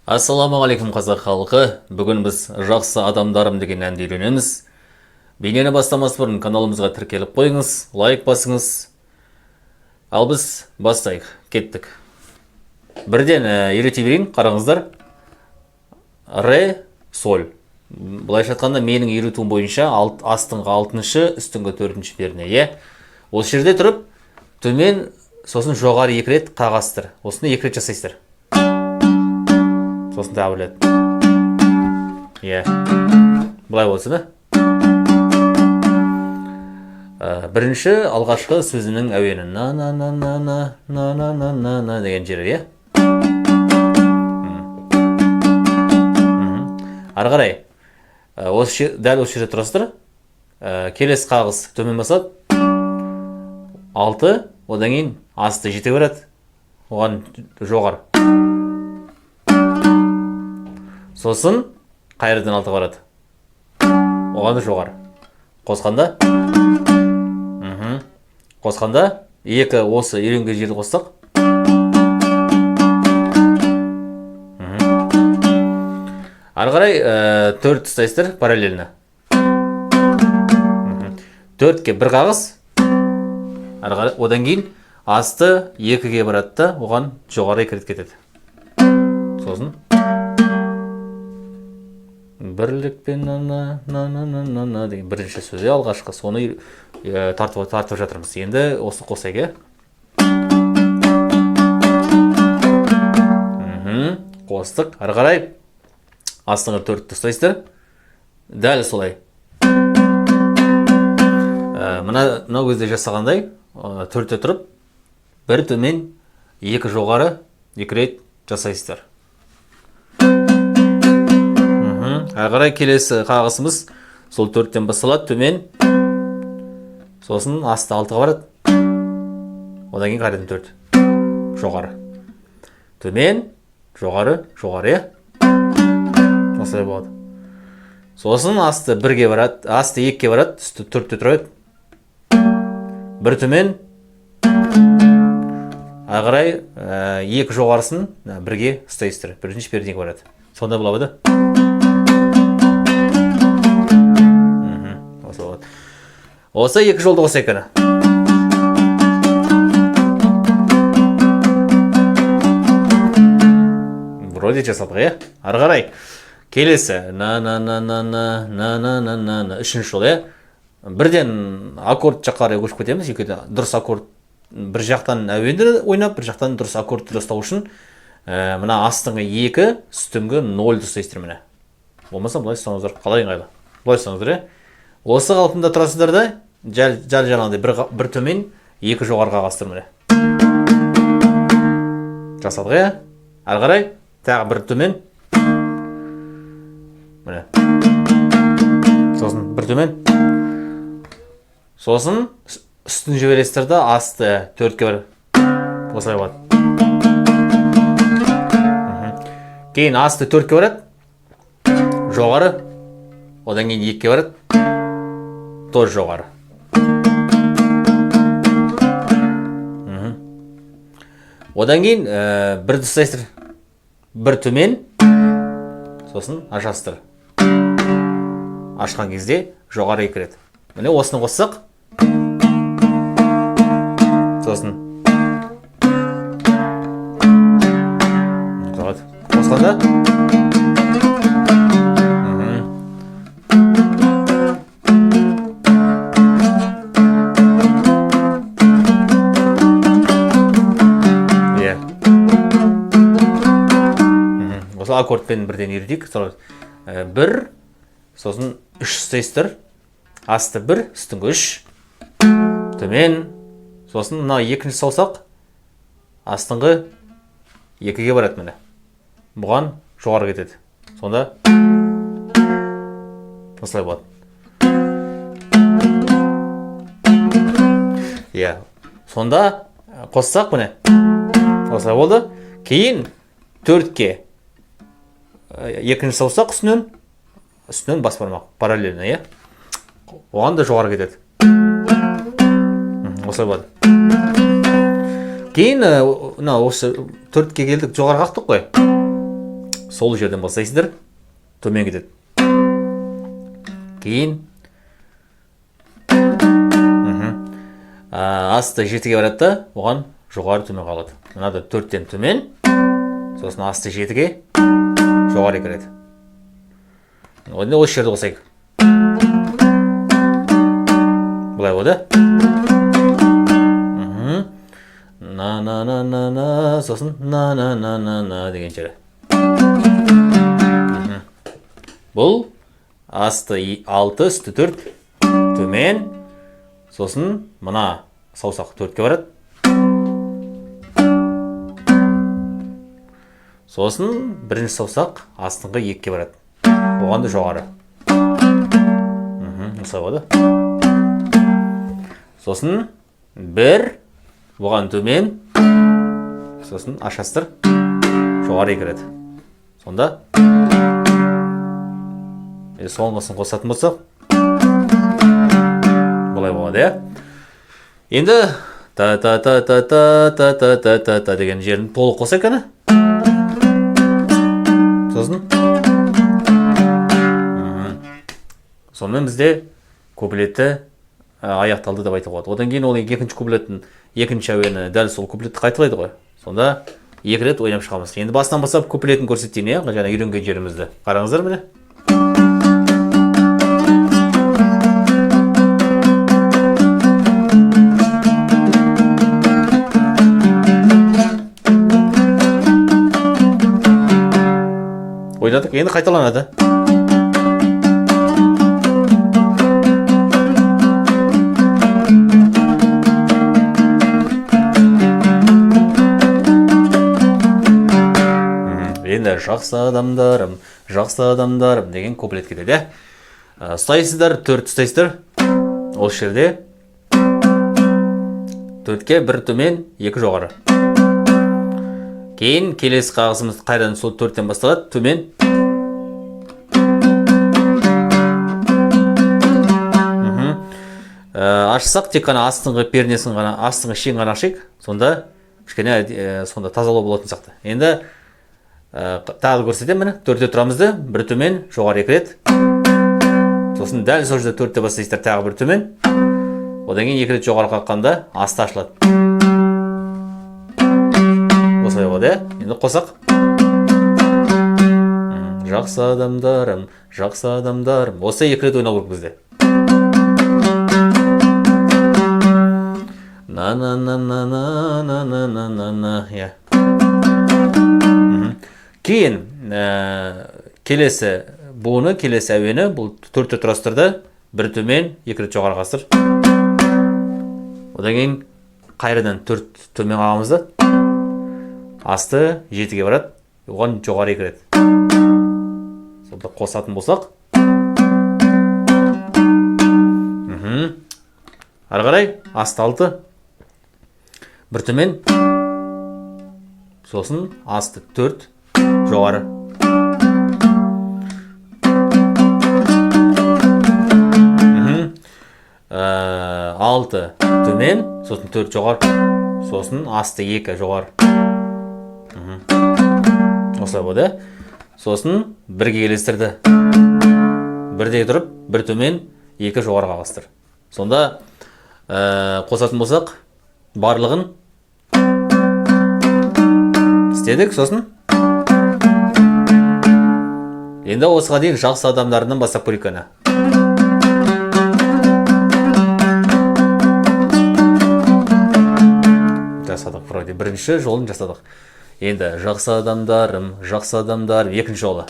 Ассаламағалейкум қазақ халқы. Бүгін біз жақсы адамдарым деген әнді үйренеміз. Бейнені бастамас бұрын каналымызға тіркеліп қойыңыз, лайк басыңыз. Ал біз бастайық, кеттік. Бірден үйрете берейін, қараңыздар. Ре, соль. Былайша айтқанда менің үйретуім бойынша астыңғы 6-шы, үстіңгі 4-ші перне. Осы жерде тұрып, төмен, сосын жоғары 2 рет қағастыр. Осыны 2 рет жасайсыздар. Сосын тағы біледі. Бұлай болсын, бірінші алғашқы сөзінің әуені на деген жері, ары қарай дәл осы жерде тұрасыздар. Келесі қағыс төмен басады, 6, одан кейін асты жете береді, оған жоғары. Сосын қайырдан алты барады, оған жоғары. Қосқанда, екі осы үйренген жерді қостық. Ары қарай 4 тұстайсыздар параллельно. 4-ке бір қағыс, одан кейін асты 2-ге барады да, оған жоғары 2 рет кетеді. Сосын бірлікпен на деген бірінші сөзі алғашқы, соны тартып жатырмыз. Енді осы қосайық. Қостық. Ары қарай астыңғы 4 тұстайсыздар. Дәл солай. Мына көзде жасағандай 4-те тұрып, 1 төмен, 2 жоғары, 2 рет жасайсыздар. Ары қарай келесі қағысымыз сол 4-тен басталады, төмен, сосын асты 6-ға барады, одан кейін қайрадан 4, жоғары, төмен, жоғары, осылай болады. Сосын асты 1-ге барады, асты 2-ге барады, үсті 4-те тұрады, 1 төмен, ары қарай 2 жоғарысын 1-ге ұстайсыздар, бірінші пернеге барады. Сонда болады. Осы 2 жолды қосайық қана. Вроде жасадық, ары қарай. Келесі. Үшінші жол, бірден аккорд жаққа көшіп кетеміз. Дұрыс аккорд бір жақтан әуенді ойнап, бір жақтан дұрыс аккордты ұстау үшін мына астыңғы 2, үстіңгі 0 ұстайсыздар міне. Болмаса бұлай ұстаңыздар. Қалай ыңғайлы? Бұлай ұстаңыздар. Осы қалпында тұрасыздар да, жал-жалаңдай бір төмен, 2 жоғары қағастыр міне. Жасадық, ары қарай, тағы 1 төмен. Міне. Сосын 1 төмен. Сосын үстін жібересіздер да, асты 4-ке бар. Осылай болады. Кейін асты 4-ке барады, жоғары, одан кейін 2-ке барады, тоже жоғары. Одан кейін 1 тұстайсыздар, 1 төмен, сосын ашасыздар. Ашқан кезде жоғары 2 рет. Міне осыны қоссақ, сосын қосқанда аккордпен бірден үйретейік. 1, сосын 3 ұстайсыздар, асты 1, үстіңгі 3, төмен, сосын мына 2-ші саусақ астыңғы 2-ге барады міне. Бұған жоғары кетеді. Сонда осылай болады. Сонда қоссақ міне. Осылай болды. Кейін 4-ке 2-ші саусақ үстінен бас бармақ, параллельно, оған да жоғары кетеді. Осылай болады. Кейін осы 4-ке келдік, жоғары қақтық қой. сол жерден бастайсыздар, төмен кетеді. Кейін асты 7-ге барады да, оған жоғары төмен қалады. Мынада 4-тен төмен, сосын асты 7-ге жоғары кіреді. Онда осы жерді қосайық. Бұлай болды. На, сосын на деген жері. Бұл асты 6, үсті 4, төмен, сосын мына саусақ 4-ке барады. Сосын бірінші саусақ астыңғы 2-ке барады. Оған да жоғары. Осылай болады. Сосын 1, оған төмен, сосын ашастыр, жоғары кіреді. Сонда соңғысын қосатын болсақ, бұлай болады, иә. Енді та деген жерін толық қосайық қана. Сосын сонымен бізде куплеті аяқталды деп айтуға болады. Одан кейін ол екінші куплеттің екінші әуені дәл сол куплетті қайталайды ғой. Сонда 2 рет ойнап шығамыз. Енді бастан бастап куплетін көрсетейін, жаңа үйренген жерімізді. Қараңыздар міне. Ойнадық, енді қайталанады. Енді жақсы адамдарым деген куплет келеді. Ұстайсыздар, 4 ұстайсыздар. Осы жерде 4-ке 1 төмен, 2 жоғары. Кейін келесі қағысымыз қайдан сол 4-тен басталады, төмен. Ашсақ, тек қана астыңғы пернесін ғана, астыңғы шен ғана ашайық. Сонда кішкене сонда тазалау болатын сияқты. Енді тағы көрсетем, міне 4-те тұрамызды, 1 төмен, жоғары 2 рет. Сосын дәл сол жерде 4-те бастайсыздар, тағы 1 төмен. Одан кейін 2 рет жоғары қаққанда асты ашылады. Осылай болады, енді қосақ. Жақсы адамдарым. Осы 2 рет ойнау керек бізде. На, я. Кейін келесі буыны, келесі әуені, бұл 4-те тұрастырды, 1 төмен, 2 рет жоғары қастыр. Одан кейін қайрадан 4 төмен қағамызды, асты 7-ге барады, оған жоғары 2 рет. Сонда қосатын болсақ. Ары қарай, асты 6, 1 төмен, сосын асты 4, жоғары. Алты төмен, сосын 4 жоғары, сосын асты 2 жоғары. Осылай болды. Сосын 1-ге келестірді. 1-де тұрып, 1 төмен, 2 жоғары қағыстыр. Сонда қосатын болсақ, барлығын істедік, сосын енді осыға дейін жақсы адамдарынан бастап көрейік қана. Жасадық, вроде бірінші жолын жасадық. Енді жақсы адамдарым, екінші жолы.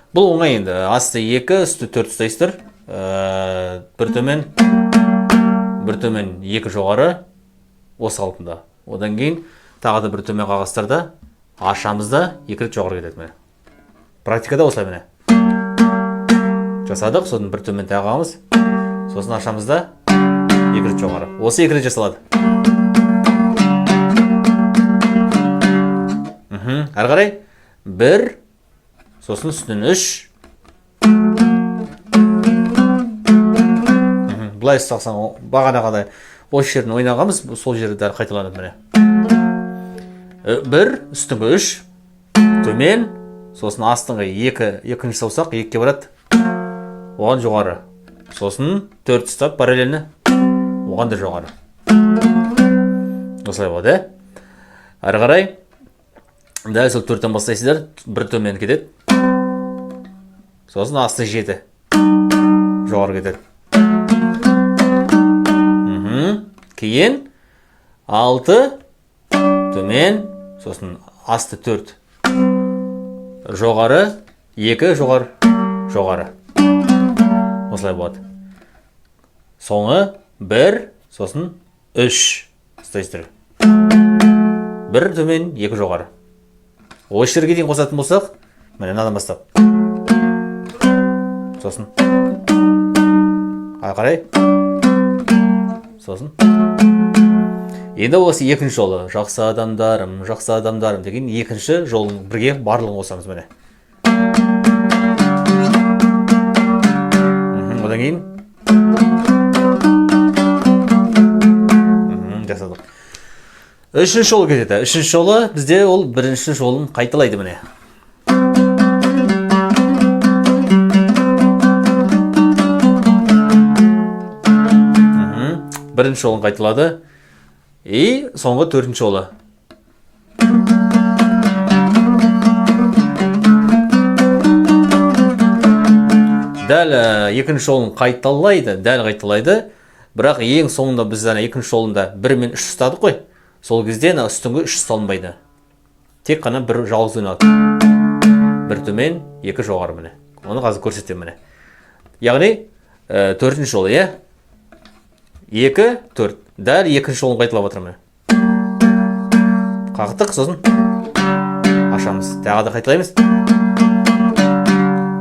Бұл оңай енді. Асты 2, үсті 4 ұстайсыздар. 1 төмен, 2 жоғары, осы қалпында. Одан кейін тағы да 1 төмен қағыстарда ашамызда 2 рет жоғары кетеді. Практикада осылай міне. Жасадық, сосын 1 төмен тағамыз, сосын ашамызда 2 рет жоғары. Осы 2 рет жасалады. Әрі қарай 1, сосын үстінен 3. Бұлай ұстақсаң, бағана қадай осы жерін ойнағамыз, сол жері дәл қайталанады міне. 1, үстіңгі 3, төмен, сосын астыңғы 2, екінші саусақ 2-ке барады, оған жоғары. Сосын 4 ұстап параллельні, оған да жоғары. Осылай болады, әрі қарай, дәл сол 4-тен бастайсыздар, 1 төмен кетеді, сосын асты 7, жоғары кетеді. Кейін 6, төмен, сосын асты 4, жоғары, 2, жоғары. Осылай болады. Соңы 1, сосын 3 ұстайсыздар. 1 төмен, 2 жоғары. Осы жерге дейін қосатын болсақ, міне мынадан бастап. Сосын қарай. Сосын. Енді осы екінші жолы, жақсы адамдарым деген екінші жолын бірге барлығын қосамыз міне. Одан кейін. Жасадық. Үшінші жолы кетеді. Үшінші жолы бізде ол бірінші жолын қайталайды міне. Бірінші жолын қайталады. И соңғы 4-ші жолы. Дәл екінші жолын қайталайды, бірақ ең соңында біз екінші жолында 1 мен 3 ұстадық қой. Сол кезде үстіңгі 3 ұсталынбайды. Тек қана бір жалғыз ойналады. 1 төмен, 2 жоғары міне. Оны қазір көрсетемін міне. Яғни 4-ші жолы, 2, 4. Дәл екінші жолын қайталап отырмын. Қақтық, сосын ашамыз. Тағы да қайталаймыз.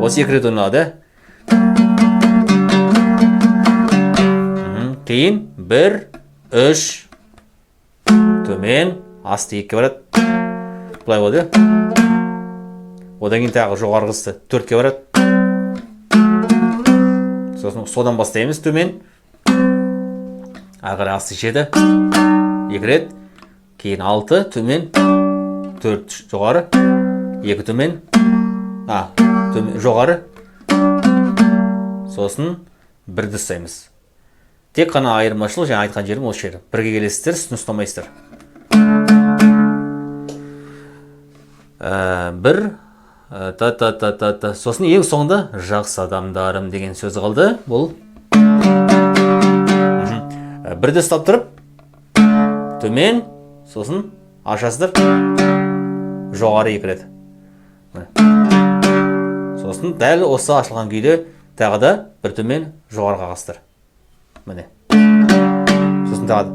Осы 2 рет ойналады. Кейін 1, 3, төмен, асты 2-ке барады. Бұлай болды. Одан кейін тағы жоғарғысы 4-ке барады. Сосын содан бастаймыз төмен. Ағыры асты 7, 2 рет, кейін 6, төмен, 4 жоғары, 2 төмен, жоғары, сосын 1-ді ұстаймыз. Тек қана айырмашылық, жаңа айтқан жерім осы жері. Бірге келесіздер, үстін ұстамайсыздар. 1, сосын ең соңында жақсы адамдарым деген сөз қалды. Бұл 1-ді ұстап тұрып, төмен, сосын ашасыздар, жоғары 2 рет. Сосын дәл осы ашылған күйде тағы да 1 төмен, жоғары қағасыздар. Міне. Сосын тағы да.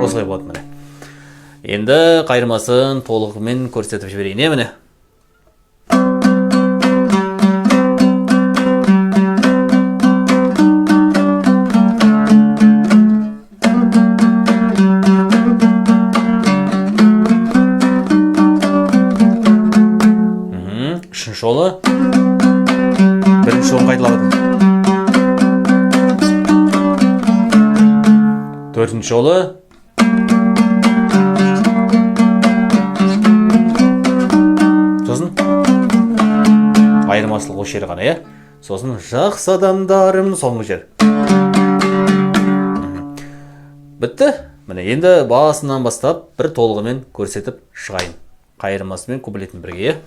Осылай болады міне. Енді қайырмасын толығымен көрсетіп жіберейін, міне. Жолы бірінші жолын қайталап отырмын. 4-ші жолы сосын айырмашылық осы жері ғана, сосын жақсы адамдарым соңғы жер. Бітті. Міне енді басынан бастап бір толығымен көрсетіп шығайын. Қайырмасымен куплетін бірге.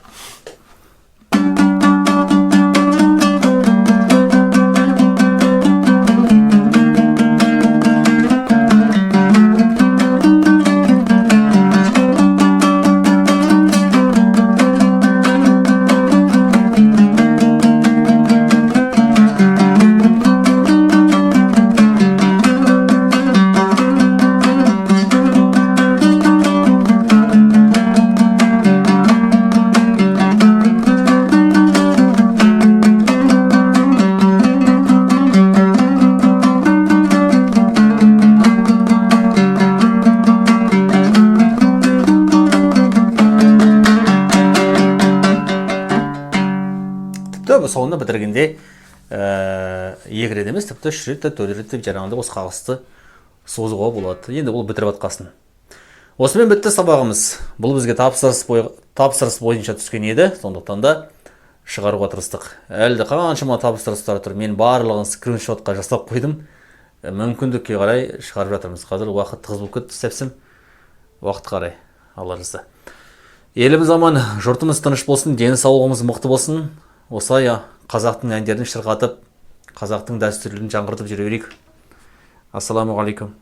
соңында бітіргенде екі рет емес, тіпті 3 рет, 4 рет деп жаңағындай осы қағазды созуға болады. Енді бұл бітіріп атқасын. Осымен бітті сабағымыз. Бұл бізге тапсырыс бойынша түскен еді, сондықтан да шығаруға тырыстық. Әлде қаншама тапсырыстар тұр. Мен барлығын скриншотқа жасап қойдым. Мүмкіндікке қарай шығарып жатырмыз. Қазір уақыт тығыз болып кетті, сәпсім. Уақыт қарай. Алла жазса. Еліміз аман, жұртымыз тыныш болсын, денсаулығымыз мықты болсын. Осылай қазақтың әндерін шырқатып, қазақтың дәстүрлерін жаңғыртып жүре берейік. Ассаламу алейкум.